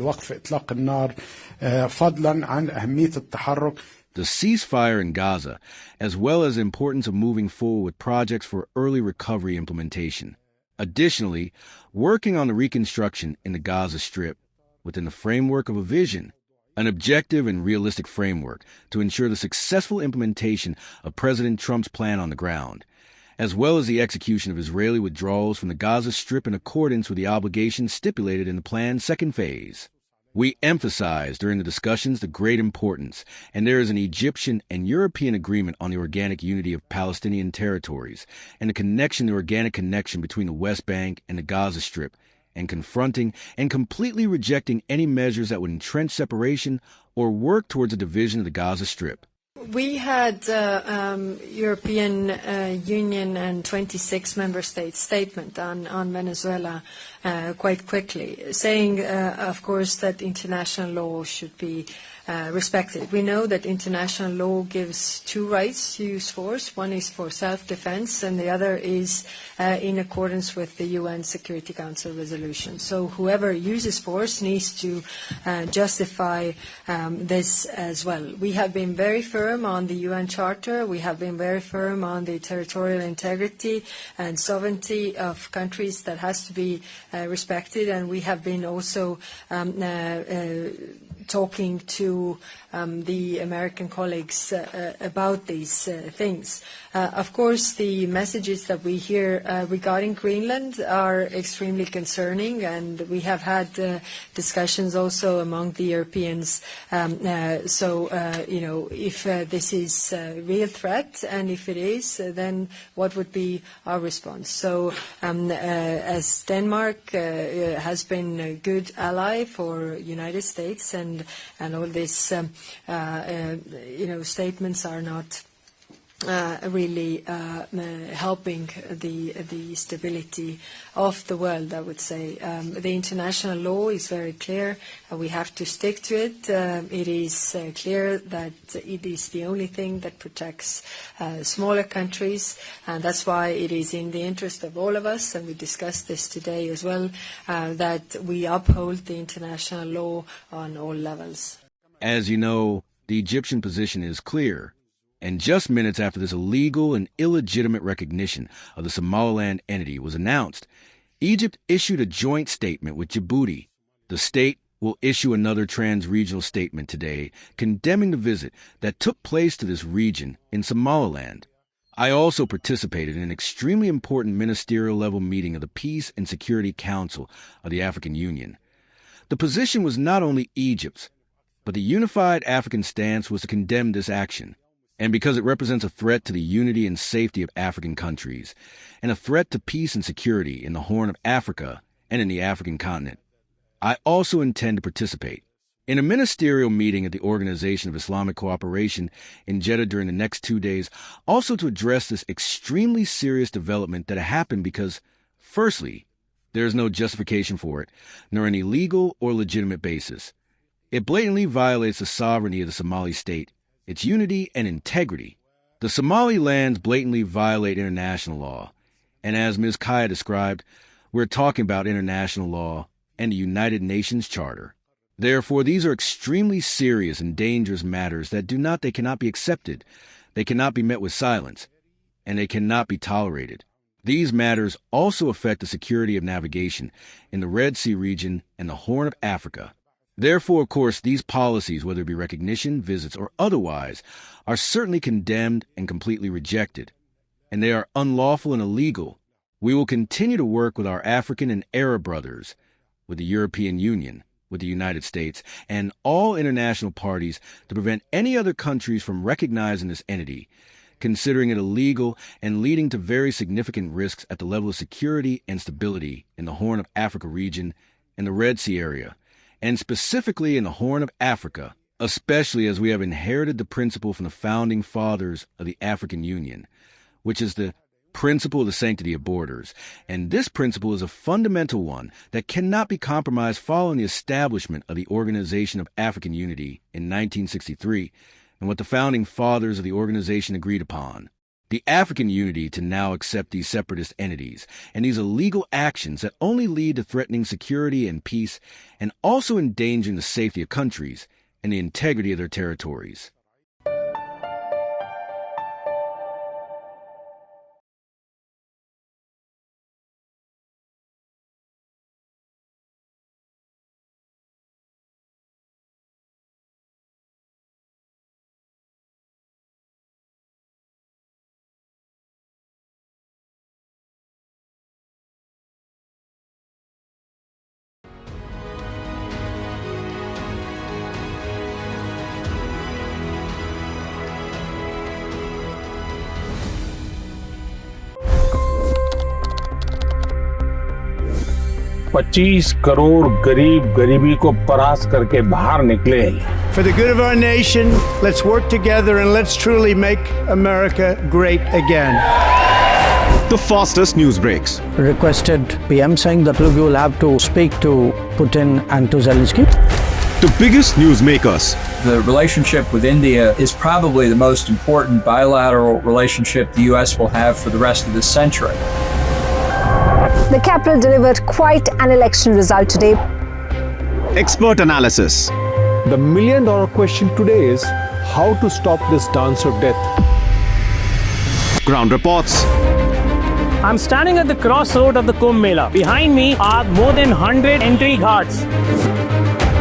لوقف إطلاق النار فضلا عن أهمية التحرك. The ceasefire in Gaza, as well as the importance of moving forward with projects for early recovery implementation. Additionally, working on the reconstruction in the Gaza Strip within the framework of a vision, an objective and realistic framework to ensure the successful implementation of President Trump's plan on the ground, as well as the execution of Israeli withdrawals from the Gaza Strip in accordance with the obligations stipulated in the plan's second phase. We emphasize during the discussions the great importance, and there is an Egyptian and European agreement on the organic unity of Palestinian territories and the organic connection between the West Bank and the Gaza Strip, and confronting and completely rejecting any measures that would entrench separation or work towards a division of the Gaza Strip. We had European Union and 26 member states statement on Venezuela quite quickly, saying, of course, that international law should be respected. We know that international law gives two rights to use force. One is for self-defense, and the other is in accordance with the UN Security Council resolution. So whoever uses force needs to justify this as well. We have been very firm on the UN Charter. We have been very firm on the territorial integrity and sovereignty of countries that has to be respected, and we have been also talking to the American colleagues about these things. Of course, the messages that we hear regarding Greenland are extremely concerning, and we have had discussions also among the Europeans. If this is a real threat, and if it is, then what would be our response? So, as Denmark has been a good ally for United States, and all these statements are not really helping the stability of the world, I would say. The international law is very clear. We have to stick to it. It is clear that it is the only thing that protects smaller countries, and that's why it is in the interest of all of us, and we discussed this today as well, that we uphold the international law on all levels. As you know, the Egyptian position is clear. And just minutes after this illegal and illegitimate recognition of the Somaliland entity was announced, Egypt issued a joint statement with Djibouti. The state will issue another trans-regional statement today condemning the visit that took place to this region in Somaliland. I also participated in an extremely important ministerial-level meeting of the Peace and Security Council of the African Union. The position was not only Egypt's, but the unified African stance was to condemn this action. And because it represents a threat to the unity and safety of African countries, and a threat to peace and security in the Horn of Africa and in the African continent, I also intend to participate in a ministerial meeting at the Organization of Islamic Cooperation in Jeddah during the next 2 days, also to address this extremely serious development that happened because, firstly, there is no justification for it, nor any legal or legitimate basis. It blatantly violates the sovereignty of the Somali state, its unity and integrity. The Somalilands blatantly violate international law, and as Ms. Kaja described, we're talking about international law and the United Nations Charter. Therefore, these are extremely serious and dangerous matters that they cannot be accepted, they cannot be met with silence, and they cannot be tolerated. These matters also affect the security of navigation in the Red Sea region and the Horn of Africa. Therefore, of course, these policies, whether it be recognition, visits, or otherwise, are certainly condemned and completely rejected, and they are unlawful and illegal. We will continue to work with our African and Arab brothers, with the European Union, with the United States, and all international parties to prevent any other countries from recognizing this entity, considering it illegal and leading to very significant risks at the level of security and stability in the Horn of Africa region and the Red Sea area, and specifically in the Horn of Africa, especially as we have inherited the principle from the founding fathers of the African Union, which is the principle of the sanctity of borders. And this principle is a fundamental one that cannot be compromised following the establishment of the Organization of African Unity in 1963 and what the founding fathers of the organization agreed upon. the African unity to now accept these separatist entities and these illegal actions that only lead to threatening security and peace and also endangering the safety of countries and the integrity of their territories. $25 crore गरीब गरीबी को परास्त करके बाहर निकले। For the good of our nation, let's work together and let's truly make America great again. The fastest news breaks. Requested PM saying that look, you will have to speak to Putin and to Zelensky. The biggest news makers. The relationship with India is probably the most important bilateral relationship the U.S. will have for the rest of this century. The capital delivered quite an election result today. Expert analysis. The million-dollar question today is how to stop this dance of death. Ground reports. I'm standing at the crossroad of the Kumbh Mela. Behind me are more than 100 entry ghats.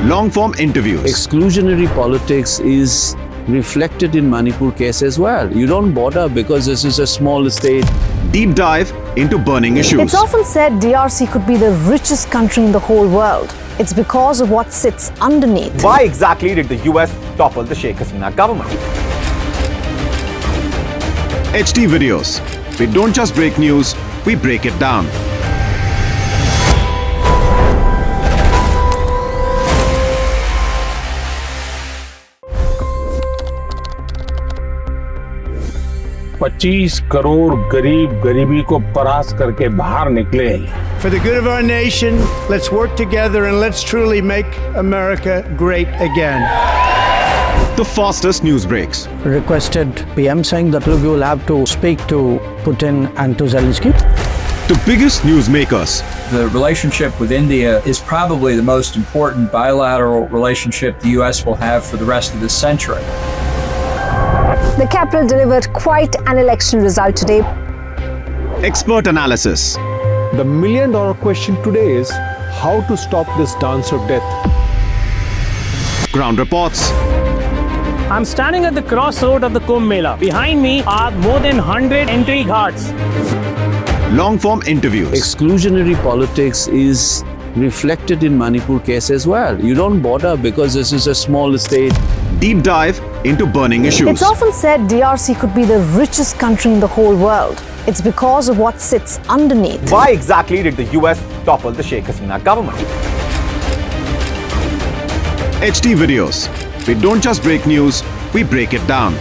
Long-form interviews. Exclusionary politics is reflected in Manipur case as well. You don't bother because this is a small state. Deep dive into burning issues. It's often said DRC could be the richest country in the whole world. It's because of what sits underneath. Why exactly did the US topple the Sheikh Hasina government? HD videos. We don't just break news, we break it down. $25 crore गरीब गरीबी को परास्त करके बाहर निकले। For the good of our nation, let's work together and let's truly make America great again. The fastest news breaks. Requested PM saying that look, you will have to speak to Putin and to Zelensky. The biggest news makers. The relationship with India is probably the most important bilateral relationship the U.S. will have for the rest of this century. The capital delivered quite an election result today. Expert analysis. The million-dollar question today is how to stop this dance of death. Ground reports. I'm standing at the crossroad of the Kumbh Mela. Behind me are more than 100 entry ghats. Long-form interviews. Exclusionary politics is reflected in Manipur case as well. You don't bother because this is a small state. Deep dive into burning issues. It's often said DRC could be the richest country in the whole world. It's because of what sits underneath. Why exactly did the US topple the Sheikh Hasina government? HD videos. We don't just break news, we break it down.